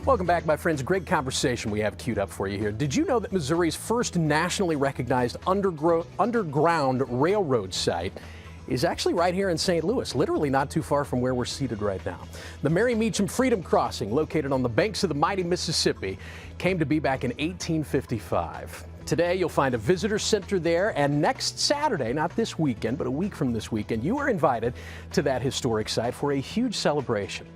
Welcome back, my friends. Great conversation we have queued up for you here. Did you know that Missouri's first nationally recognized underground railroad site is actually right here in St. Louis, literally not too far from where we're seated right now? The Mary Meachum Freedom Crossing, located on the banks of the mighty Mississippi, came to be back in 1855. Today, you'll find a visitor center there, and next Saturday, not this weekend, but a week from this weekend, you are invited to that historic site for a huge celebration.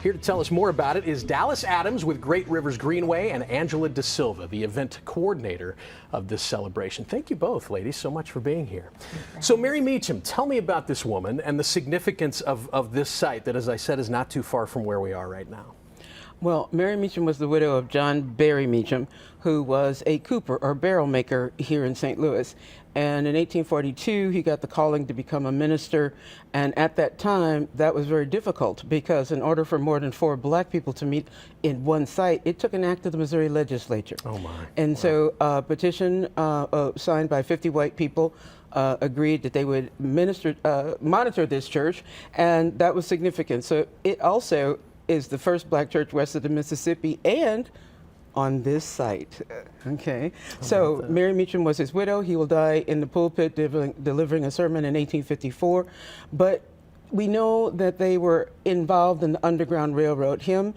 Here to tell us more about it is Dallas Adams with Great Rivers Greenway and Angela Da Silva, the event coordinator of this celebration. Thank you both, ladies, so much for being here. So, Mary Meachum, tell me about this woman and the significance of this site that, as I said, is not too far from where we are right now. Well, Mary Meachum was the widow of John Barry Meachum, who was a cooper or barrel maker here in St. Louis. And in 1842, he got the calling to become a minister. And at that time, that was very difficult because in order for more than 4 black people to meet in one site, it took an act of the Missouri legislature. Oh, my. And wow. So a petition signed by 50 white people agreed that they would monitor this church, and that was significant. So it also is the first black church west of the Mississippi and on this site. Okay, so Mary Meachum was his widow. He will die in the pulpit delivering a sermon in 1854. But we know that they were involved in the Underground Railroad. Him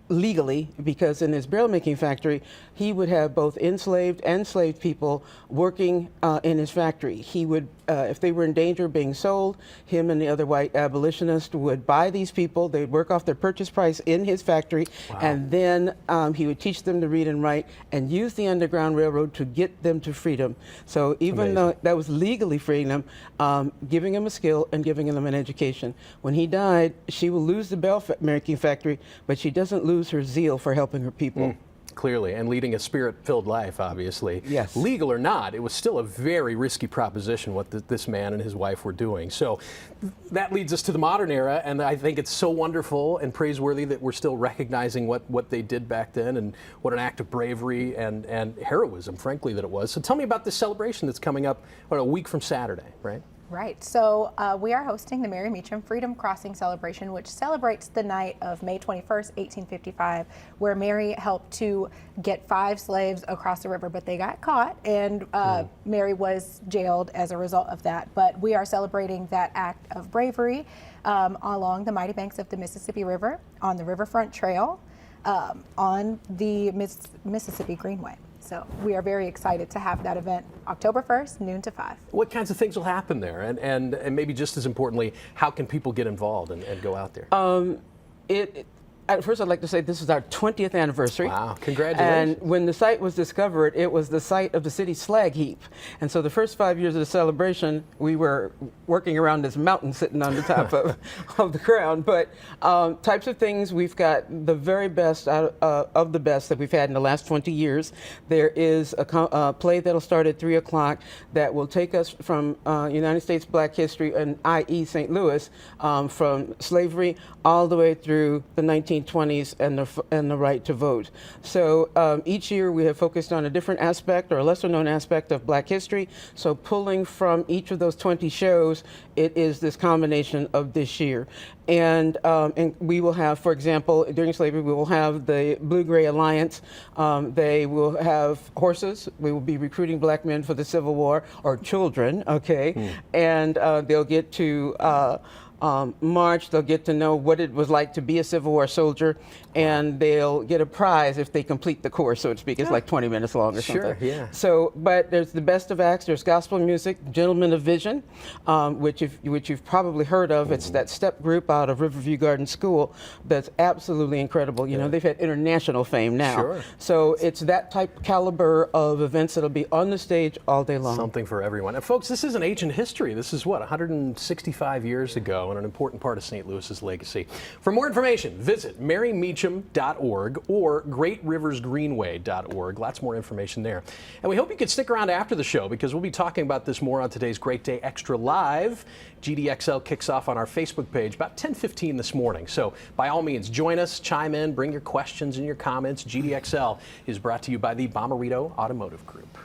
legally, because in his barrel making factory, he would have both enslaved and enslaved people working in his factory. He would, if they were in danger of being sold, him and the other white abolitionists would buy these people. They'd work off their purchase price in his factory, wow. And then he would teach them to read and write and use the Underground Railroad to get them to freedom. So even though that was legally freeing them, giving them a skill and giving them an education. When he died, she will lose the barrel making factory, but she doesn't lose her zeal for helping her people. Clearly, and leading a spirit-filled life, obviously. Yes. Legal or not, it was still a very risky proposition what this man and his wife were doing. So that leads us to the modern era, and I think it's so wonderful and praiseworthy that we're still recognizing what they did back then and what an act of bravery and heroism, frankly, that it was. So tell me about this celebration that's coming up a week from Saturday, right? Right. So we are hosting the Mary Meachum Freedom Crossing celebration, which celebrates the night of May 21st, 1855, where Mary helped to get 5 slaves across the river, but they got caught, and Mary was jailed as a result of that. But we are celebrating that act of bravery along the mighty banks of the Mississippi River, on the Riverfront Trail, on the Mississippi Greenway. So we are very excited to have that event October 1st, noon to 5. What kinds of things will happen there? And maybe just as importantly, how can people get involved and go out there? At first, I'd like to say this is our 20th anniversary. Wow, congratulations. And when the site was discovered, it was the site of the city's slag heap. And so the first 5 years of the celebration, we were working around this mountain sitting on the top of the ground. But types of things, we've got the very best of the best that we've had in the last 20 years. There is a play that'll start at 3 o'clock that will take us from United States Black history, and i.e. St. Louis, from slavery all the way through the 1920s and the right to vote. So each year we have focused on a different aspect or a lesser known aspect of black history. So pulling from each of those 20 shows, it is this combination of this year. And we will have, for example, during slavery, we will have the Blue-Gray Alliance. They will have horses. We will be recruiting black men for the Civil War, or children, okay? And they'll get to march, they'll get to know what it was like to be a Civil War soldier, and they'll get a prize if they complete the course, so to speak. It's like 20 minutes long or something. Sure, yeah. So, but there's the best of acts. There's gospel music, Gentlemen of Vision, which you've probably heard of. It's that step group out of Riverview Garden School that's absolutely incredible. You know, they've had international fame now. Sure. So it's that type caliber of events that'll be on the stage all day long. Something for everyone. And folks, this is an ancient history. This is what, 165 years ago, and an important part of St. Louis's legacy. For more information, visit marymeachum.org or greatriversgreenway.org. Lots more information there. And we hope you could stick around after the show, because we'll be talking about this more on today's Great Day Extra Live. GDXL kicks off on our Facebook page about 10:15 this morning. So by all means, join us, chime in, bring your questions and your comments. GDXL is brought to you by the Bommarito Automotive Group.